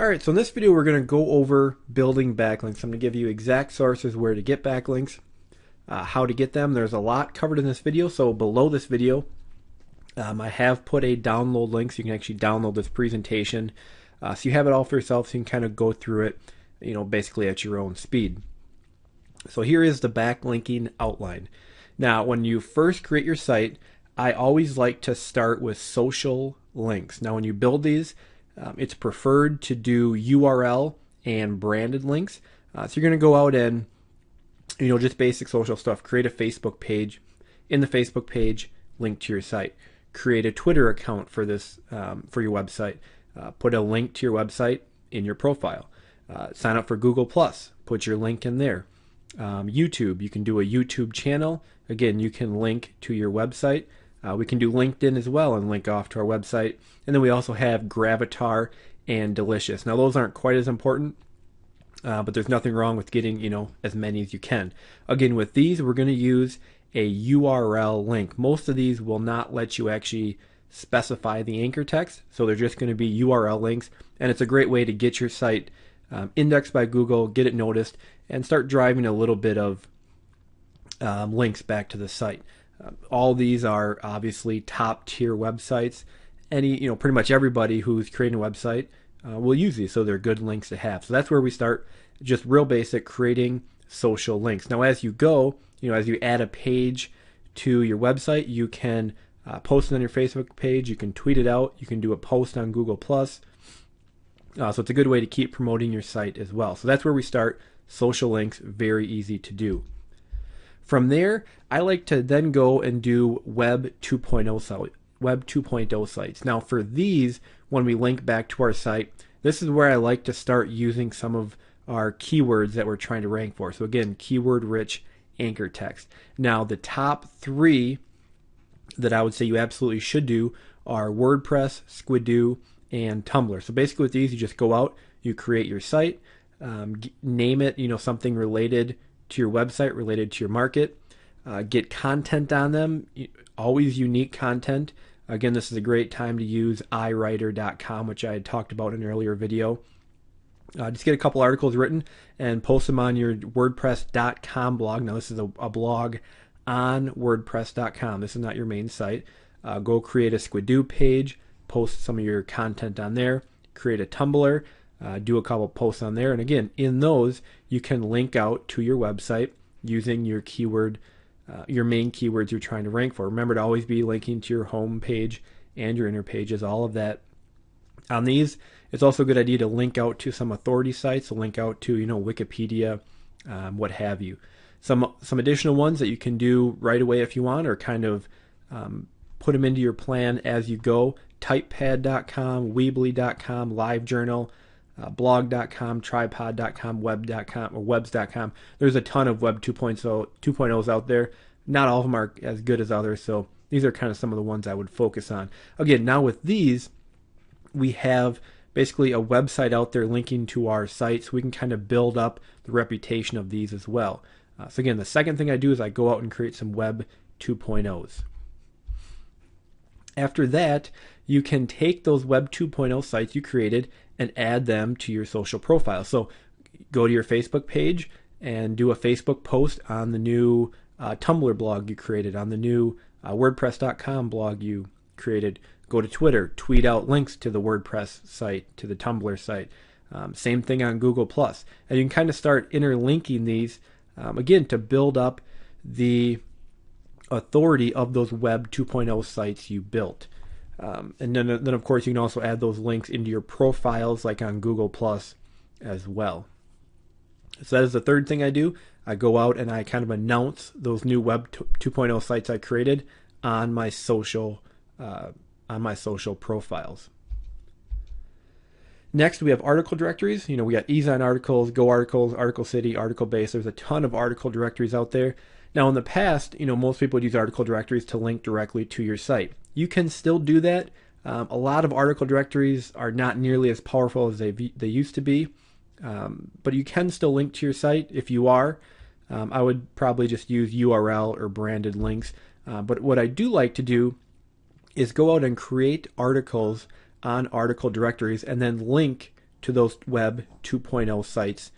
Alright, so in this video we're going to go over building backlinks. I'm going to give you exact sources where to get backlinks, how to get them. There's a lot covered in this video, so below this video I have put a download link so you can actually download this presentation. So you have it all for yourself so you can kind of go through it, basically at your own speed. So here is the backlinking outline. Now when you first create your site, I always like to start with social links. Now when you build these, it's preferred to do URL and branded links. So you're going to go out and, just basic social stuff. Create a Facebook page. In the Facebook page, link to your site. Create a Twitter account for this, for your website. Put a link to your website in your profile. Sign up for Google+. Put your link in there. YouTube, you can do a YouTube channel. Again, you can link to your website. We can do LinkedIn as well and link off to our website. And then we also have Gravatar and Delicious. Now those aren't quite as important, but there's nothing wrong with getting, as many as you can. Again, with these, we're going to use a URL link. Most of these will not let you actually specify the anchor text, so they're just going to be URL links. And it's a great way to get your site indexed by Google, get it noticed, and start driving a little bit of links back to the site. All these are obviously top tier websites. Pretty much everybody who's creating a website will use these, so they're good links to have. So that's where we start, just real basic, creating social links. Now as you go, as you add a page to your website, you can post it on your Facebook page, you can tweet it out, you can do a post on Google+. So it's a good way to keep promoting your site as well. So that's where we start, social links, very easy to do. From there, I like to then go and do Web 2.0 sites. Now for these, when we link back to our site, this is where I like to start using some of our keywords that we're trying to rank for. So again, keyword-rich anchor text. Now the top three that I would say you absolutely should do are WordPress, Squidoo, and Tumblr. So basically with these, you just go out, you create your site, name it, something related to your website, related to your market, get content on them, always unique content. Again, this is a great time to use iWriter.com, which I had talked about in an earlier video. Just get a couple articles written and post them on your WordPress.com blog. Now this is a blog on WordPress.com. This is not your main site. Go create a Squidoo page, post some of your content on there, create a Tumblr, do a couple posts on there, and again, in those you can link out to your website using your keyword, your main keywords you're trying to rank for. Remember to always be linking to your home page and your inner pages, all of that. On these, it's also a good idea to link out to some authority sites, so link out to Wikipedia, what have you. Some additional ones that you can do right away if you want, or kind of put them into your plan as you go. Typepad.com, Weebly.com, LiveJournal, blog.com, tripod.com, web.com, or webs.com. There's a ton of Web 2.0s out there. Not all of them are as good as others, so these are kind of some of the ones I would focus on. Again, now with these, we have basically a website out there linking to our site, so we can kind of build up the reputation of these as well. So again, the second thing I do is I go out and create some Web 2.0s. After that, you can take those Web 2.0 sites you created and add them to your social profile. So go to your Facebook page and do a Facebook post on the new Tumblr blog you created, on the new WordPress.com blog you created. Go to Twitter, tweet out links to the WordPress site, to the Tumblr site. Same thing on Google+. And you can kind of start interlinking these, again, to build up the authority of those Web 2.0 sites you built. And then of course you can also add those links into your profiles like on Google+ as well. So that is the third thing I do. I go out and I kind of announce those new Web 2.0 sites I created on my social profiles. Next, we have article directories. We got Ease on Articles, Go Articles, Article City, Article Base. There's a ton of article directories out there. Now in the past, most people would use article directories to link directly to your site. You can still do that. A lot of article directories are not nearly as powerful as they used to be, but you can still link to your site. If you are, I would probably just use URL or branded links. But what I do like to do is go out and create articles on article directories and then link to those Web 2.0 sites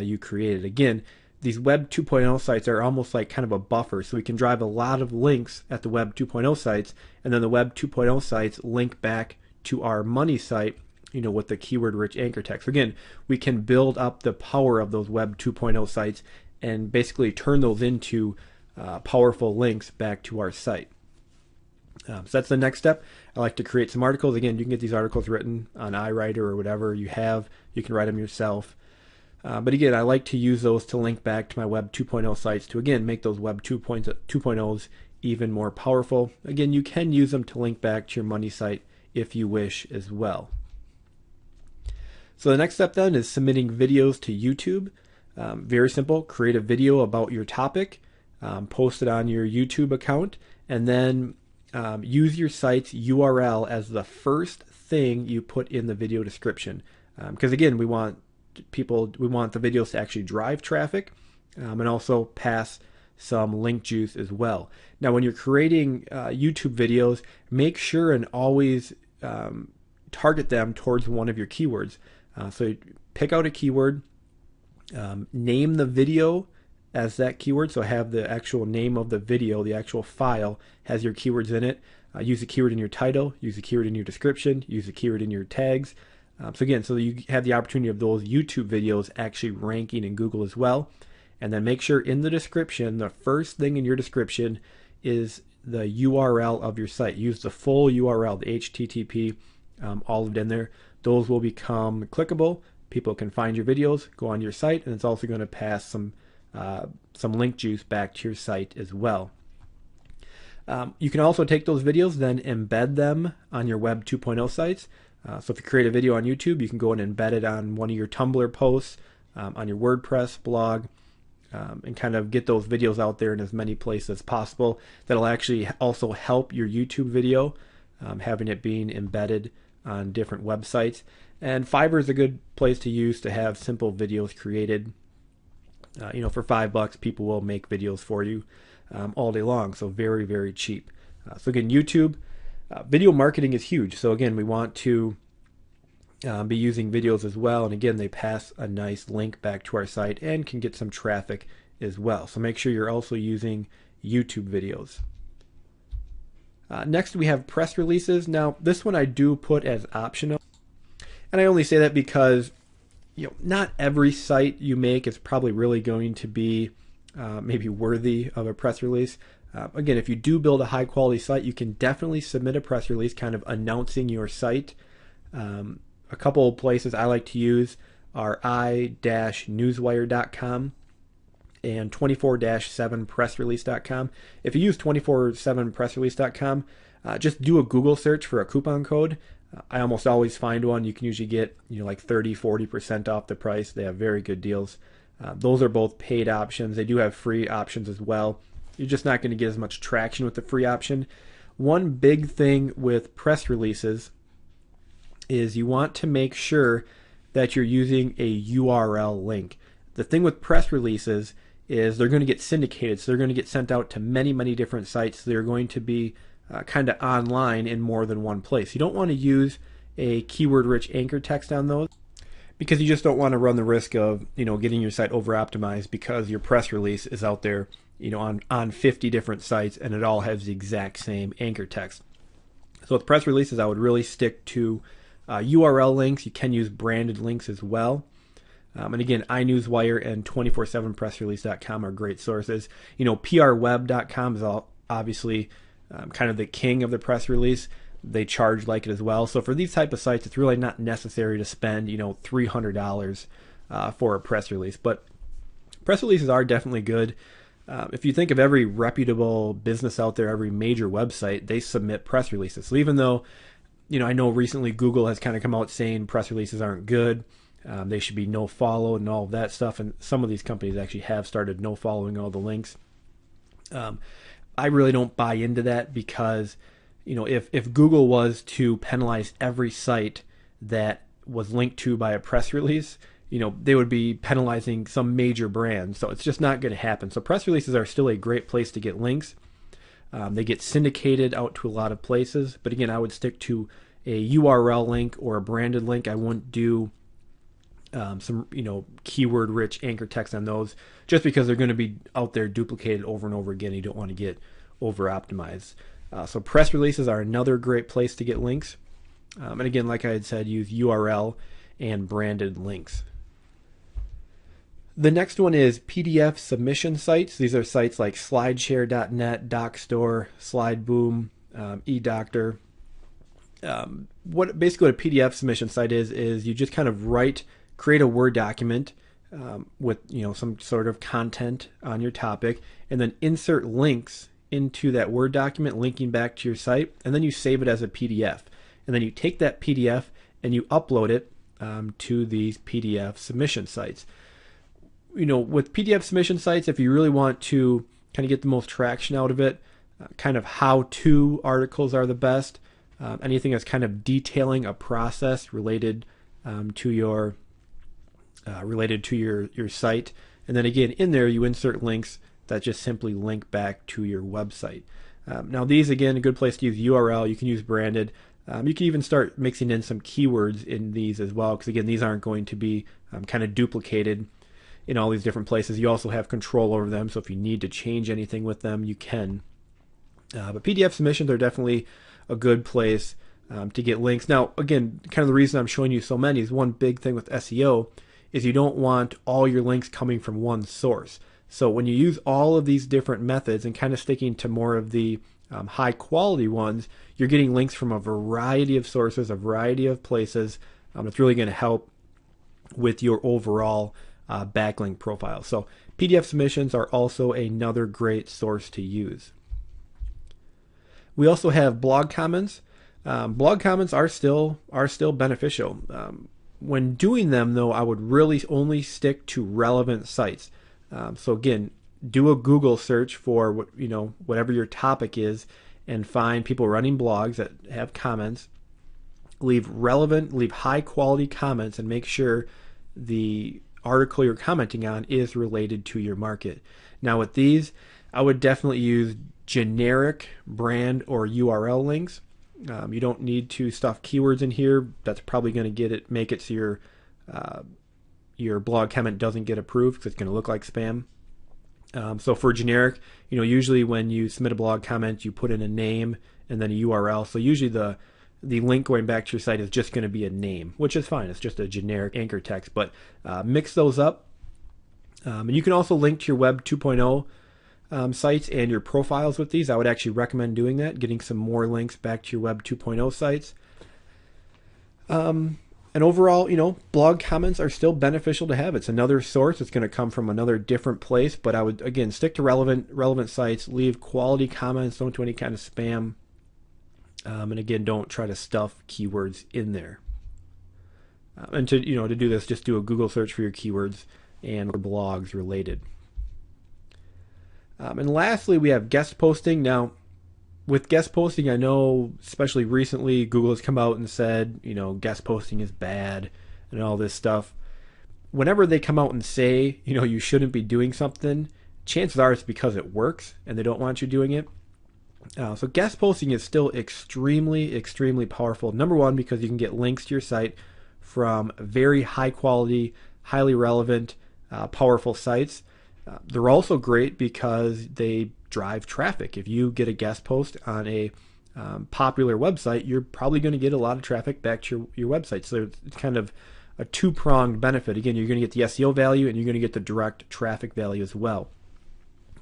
you created. Again, these Web 2.0 sites are almost like kind of a buffer, so we can drive a lot of links at the Web 2.0 sites, and then the Web 2.0 sites link back to our money site, with the keyword-rich anchor text. So again, we can build up the power of those Web 2.0 sites and basically turn those into powerful links back to our site. So that's the next step. I like to create some articles. Again, you can get these articles written on iWriter or whatever you have. You can write them yourself. But again, I like to use those to link back to my Web 2.0 sites to, again, make those Web 2.0s even more powerful. Again, you can use them to link back to your money site if you wish as well. So the next step then is submitting videos to YouTube. Very simple. Create a video about your topic, post it on your YouTube account, and then use your site's URL as the first thing you put in the video description. Because again, we want the videos to actually drive traffic and also pass some link juice as well. Now, when you're creating YouTube videos, make sure and always target them towards one of your keywords. So pick out a keyword, name the video as that keyword. So have the actual name of the video, the actual file has your keywords in it. Use the keyword in your title, use the keyword in your description, use the keyword in your tags. So again, so you have the opportunity of those YouTube videos actually ranking in Google as well. And then make sure in the description, the first thing in your description is the URL of your site. Use the full URL, the HTTP, all of it in there. Those will become clickable. People can find your videos, go on your site, and it's also going to pass some link juice back to your site as well. You can also take those videos, then embed them on your Web 2.0 sites. So if you create a video on YouTube, you can go and embed it on one of your Tumblr posts, on your WordPress blog, and kind of get those videos out there in as many places as possible. That'll actually also help your YouTube video, having it being embedded on different websites. And Fiverr is a good place to use to have simple videos created. For $5, people will make videos for you all day long. So very, very cheap. So again, YouTube. Video marketing is huge. So again, we want to be using videos as well. And again, they pass a nice link back to our site and can get some traffic as well. So make sure you're also using YouTube videos. Next, we have press releases. Now, this one I do put as optional. And I only say that because not every site you make is probably really going to be maybe worthy of a press release. Again, if you do build a high quality site, you can definitely submit a press release kind of announcing your site. A couple of places I like to use are i-newswire.com and 24-7pressrelease.com. If you use 24-7pressrelease.com, just do a Google search for a coupon code. I almost always find one. You can usually get like 30-40% off the price. They have very good deals. Those are both paid options. They do have free options as well. You're just not going to get as much traction with the free option. One big thing with press releases is you want to make sure that you're using a URL link. The thing with press releases is they're going to get syndicated, so they're going to get sent out to many, many different sites. They're going to be kind of online in more than one place. You don't want to use a keyword-rich anchor text on those because you just don't want to run the risk of getting your site over-optimized because your press release is out there on 50 different sites and it all has the exact same anchor text. So with press releases, I would really stick to URL links. You can use branded links as well. And again, iNewsWire and 24-7pressrelease.com are great sources. PRweb.com is obviously kind of the king of the press release. They charge like it as well. So for these type of sites, it's really not necessary to spend $300 for a press release. But press releases are definitely good. If you think of every reputable business out there, every major website, they submit press releases. So even though, I know recently Google has kind of come out saying press releases aren't good, they should be no follow and all of that stuff. And some of these companies actually have started no following all the links. I really don't buy into that because, if Google was to penalize every site that was linked to by a press release, they would be penalizing some major brand. So it's just not going to happen. So press releases are still a great place to get links. They get syndicated out to a lot of places. But again, I would stick to a URL link or a branded link. I wouldn't do some keyword rich anchor text on those, just because they're going to be out there duplicated over and over again. You don't want to get over optimized. So press releases are another great place to get links. And again, like I had said, use URL and branded links. The next one is PDF submission sites. These are sites like slideshare.net, DocStore, SlideBoom, eDoctor. What basically what a PDF submission site is you just kind of create a Word document with some sort of content on your topic, and then insert links into that Word document, linking back to your site, and then you save it as a PDF. And then you take that PDF and you upload it to these PDF submission sites. With PDF submission sites, if you really want to kind of get the most traction out of it, kind of how-to articles are the best. Anything that's kind of detailing a process related to your site, and then again in there you insert links that just simply link back to your website. Now these, again, a good place to use URL. You can use branded. You can even start mixing in some keywords in these as well, because again, these aren't going to be kind of duplicated in all these different places. You also have control over them, so if you need to change anything with them, you can. But PDF submissions are definitely a good place to get links. Now, again, kind of the reason I'm showing you so many is one big thing with SEO is you don't want all your links coming from one source. So when you use all of these different methods and kind of sticking to more of the high quality ones, you're getting links from a variety of sources, a variety of places. It's really going to help with your overall backlink profile. So PDF submissions are also another great source to use. We also have blog comments. Blog comments are still beneficial. When doing them, though, I would really only stick to relevant sites. So again, do a Google search for whatever your topic is, and find people running blogs that have comments. Leave high quality comments, and make sure the article you're commenting on is related to your market. Now with these, I would definitely use generic brand or URL links. You don't need to stuff keywords in here. That's probably going to make it so your blog comment doesn't get approved, because it's going to look like spam. So for generic, usually when you submit a blog comment, you put in a name and then a URL. So usually the link going back to your site is just going to be a name, which is fine. It's just a generic anchor text. But mix those up. And you can also link to your Web 2.0 sites and your profiles with these. I would actually recommend doing that, getting some more links back to your Web 2.0 sites. And overall, blog comments are still beneficial to have. It's another source. It's going to come from another different place. But I would, again, stick to relevant sites. Leave quality comments. Don't do any kind of spam. And again, don't try to stuff keywords in there. And to do this, just do a Google search for your keywords and blogs related. And lastly, we have guest posting. Now, with guest posting, I know, especially recently, Google has come out and said, guest posting is bad and all this stuff. Whenever they come out and say, you shouldn't be doing something, chances are it's because it works and they don't want you doing it. So guest posting is still extremely, extremely powerful. Number one, because you can get links to your site from very high quality, highly relevant, powerful sites. They're also great because they drive traffic. If you get a guest post on a popular website, you're probably going to get a lot of traffic back to your website. So it's kind of a two-pronged benefit. Again, you're going to get the SEO value and you're going to get the direct traffic value as well.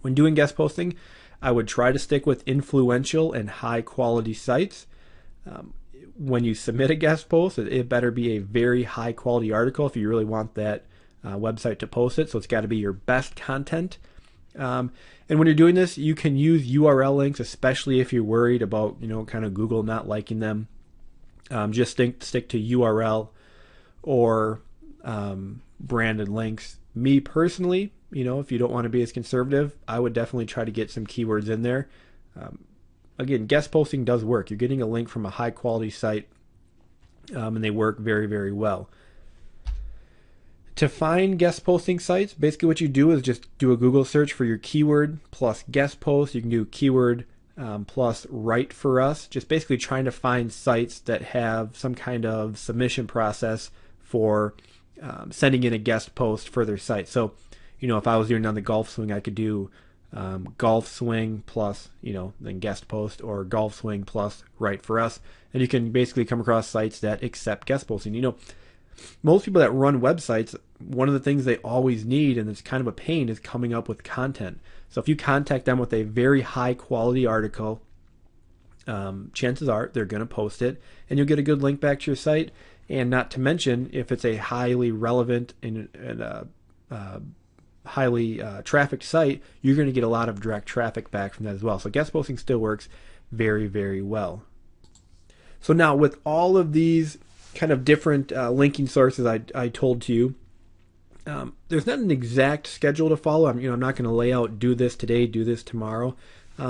When doing guest posting, I would try to stick with influential and high-quality sites. When you submit a guest post, it better be a very high-quality article if you really want that website to post it. So it's got to be your best content. And when you're doing this, you can use URL links, especially if you're worried about, kind of Google not liking them. Just stick to URL or branded links. Me personally, if you don't want to be as conservative, I would definitely try to get some keywords in there. Again, guest posting does work. You're getting a link from a high quality site, and they work very, very well. To find guest posting sites, basically what you do is just do a Google search for your keyword plus guest post. You can do keyword plus write for us, just basically trying to find sites that have some kind of submission process for sending in a guest post for their site. So, if I was doing on the golf swing, I could do golf swing plus, then guest post, or golf swing plus right for us. And you can basically come across sites that accept guest posting. Most people that run websites, one of the things they always need, and it's kind of a pain, is coming up with content. So if you contact them with a very high quality article, chances are they're going to post it, and you'll get a good link back to your site. And not to mention, if it's a highly relevant and highly trafficked site, you're going to get a lot of direct traffic back from that as well. So guest posting still works very, very well. So now, with all of these kind of different linking sources I told to you, there's not an exact schedule to follow. I'm not going to lay out, do this today, do this tomorrow.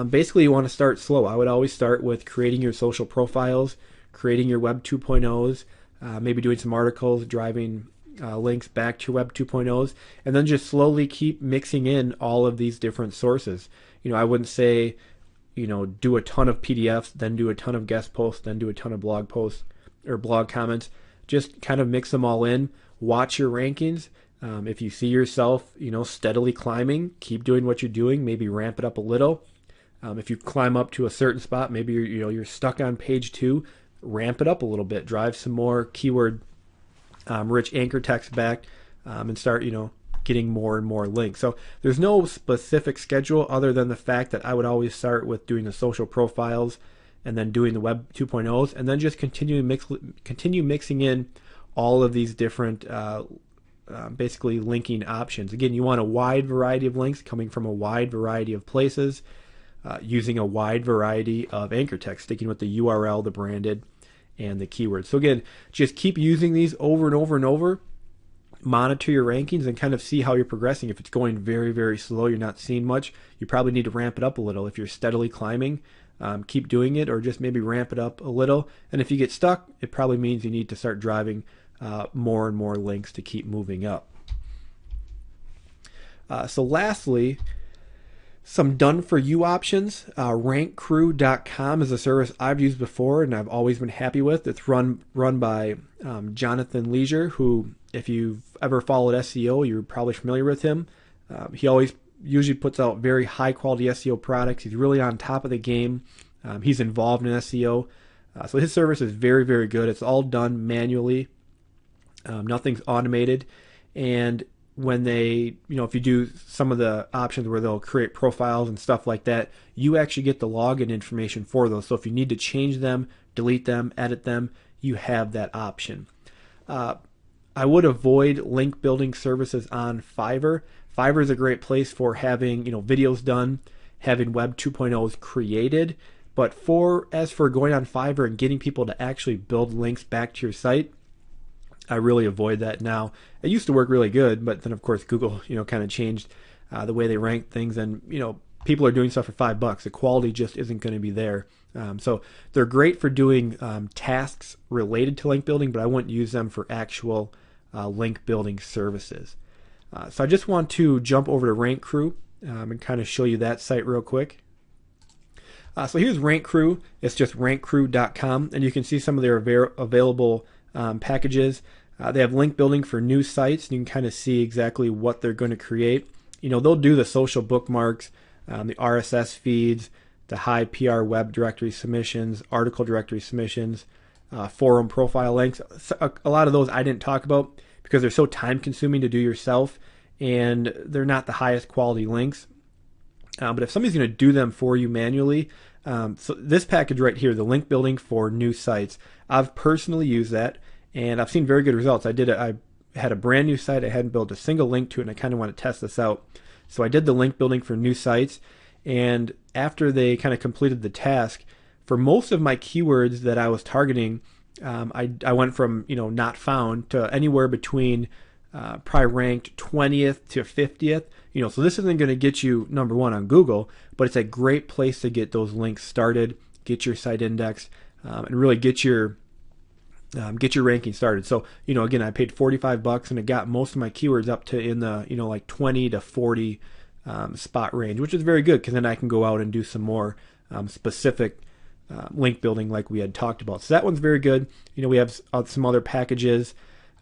Basically, you want to start slow. I would always start with creating your social profiles, creating your Web 2.0s, maybe doing some articles, driving links back to Web 2.0s, and then just slowly keep mixing in all of these different sources. I wouldn't say, do a ton of PDFs, then do a ton of guest posts, then do a ton of blog posts or blog comments. Just kind of mix them all in. Watch your rankings. If you see yourself, steadily climbing, keep doing what you're doing. Maybe ramp it up a little. If you climb up to a certain spot, maybe you're stuck on page 2, ramp it up a little bit. Drive some more keyword rich anchor text back, and start getting more and more links. So there's no specific schedule other than the fact that I would always start with doing the social profiles and then doing the Web 2.0s, and then just continue mixing in all of these different basically linking options. Again, you want a wide variety of links coming from a wide variety of places, using a wide variety of anchor text, sticking with the URL, the branded, and the keywords. So again, just keep using these over and over and over. Monitor your rankings and kind of see how you're progressing. If it's going very, very slow, you're not seeing much, you probably need to ramp it up a little. If you're steadily climbing, keep doing it, or just maybe ramp it up a little. And if you get stuck, it probably means you need to start driving more and more links to keep moving up. So lastly, some done-for-you options. RankCrew.com is a service I've used before and I've always been happy with. It's run by Jonathan Leisure, who, if you've ever followed SEO, you're probably familiar with him. He usually puts out very high-quality SEO products. He's really on top of the game. He's involved in SEO. So his service is very, very good. It's all done manually. Nothing's automated. And when they, if you do some of the options where they'll create profiles and stuff like that, you actually get the login information for those. So if you need to change them, delete them, edit them, you have that option. I would avoid link building services on Fiverr. Fiverr is a great place for having, videos done, having Web 2.0s created. But as for going on Fiverr and getting people to actually build links back to your site, I really avoid that now. It used to work really good, but then of course Google, kind of changed the way they rank things, and people are doing stuff for $5. The quality just isn't going to be there. So they're great for doing tasks related to link building, but I wouldn't use them for actual link building services. So I just want to jump over to Rank Crew and kind of show you that site real quick. So here's Rank Crew. It's just rankcrew.com, and you can see some of their available packages. They have link building for new sites, and you can kind of see exactly what they're going to create. They'll do the social bookmarks, the RSS feeds, the high PR web directory submissions, article directory submissions, forum profile links. A lot of those I didn't talk about because they're so time consuming to do yourself, and they're not the highest quality links. But if somebody's going to do them for you manually, so this package right here, the link building for new sites, I've personally used that, and I've seen very good results. I had a brand new site. I hadn't built a single link to it, and I kind of want to test this out. So I did the link building for new sites, and after they kind of completed the task, for most of my keywords that I was targeting, I went from not found to anywhere between probably ranked 20th to 50th. So this isn't going to get you number one on Google, but it's a great place to get those links started, get your site indexed, and really get your ranking started. So again, I paid $45 and it got most of my keywords up to in the like 20 to 40 spot range, which is very good because then I can go out and do some more specific link building like we had talked about. So that one's very good. We have some other packages.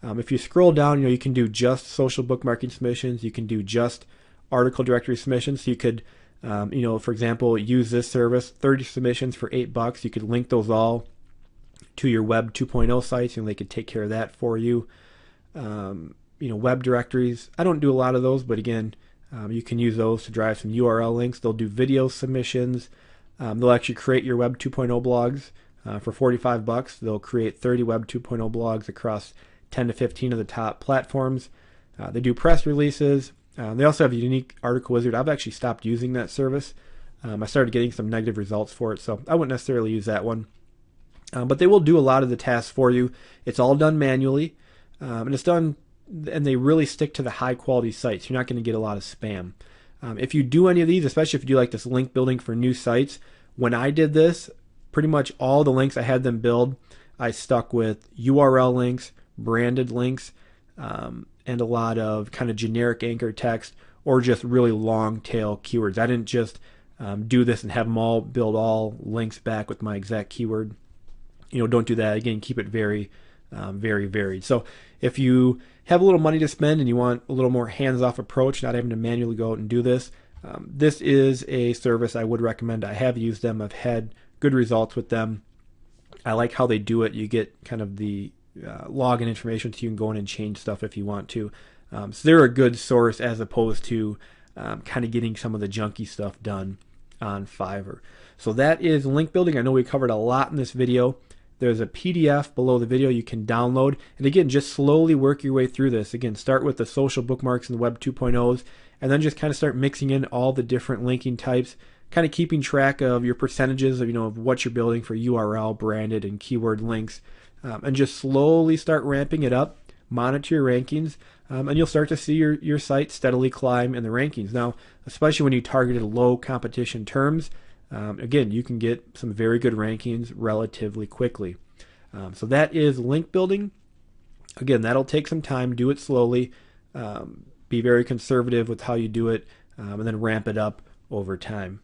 If you scroll down, you can do just social bookmarking submissions. You can do just article directory submissions. So you could, for example, use this service, 30 submissions for $8. You could link those all to your Web 2.0 sites, and they could take care of that for you. Web directories. I don't do a lot of those, but again, you can use those to drive some URL links. They'll do video submissions. They'll actually create your Web 2.0 blogs for $45. They'll create 30 Web 2.0 blogs across 10 to 15 of the top platforms. They do press releases. They also have a unique article wizard. I've actually stopped using that service. I started getting some negative results for it, so I wouldn't necessarily use that one. But they will do a lot of the tasks for you. It's all done manually, and it's done, and they really stick to the high quality sites. You're not going to get a lot of spam. If you do any of these, especially if you do like this link building for new sites, when I did this, pretty much all the links I had them build, I stuck with URL links, branded links, and a lot of kind of generic anchor text or just really long tail keywords. I didn't just do this and have them all build all links back with my exact keyword. Don't do that. Again, keep it very, very varied. So if you have a little money to spend and you want a little more hands-off approach, not having to manually go out and do this, this is a service I would recommend. I have used them. I've had good results with them. I like how they do it. You get kind of the login information, so you can go in and change stuff if you want to. So they're a good source as opposed to kind of getting some of the junky stuff done on Fiverr. So that is link building. I know we covered a lot in this video. There's a PDF below the video you can download. And again, just slowly work your way through this. Again, start with the social bookmarks and the Web 2.0s, and then just kind of start mixing in all the different linking types, kind of keeping track of your percentages of, of what you're building for URL, branded, and keyword links, and just slowly start ramping it up. Monitor your rankings, and you'll start to see your site steadily climb in the rankings. Now, especially when you targeted low competition terms, again, you can get some very good rankings relatively quickly. So that is link building. Again, that'll take some time. Do it slowly. Be very conservative with how you do it, and then ramp it up over time.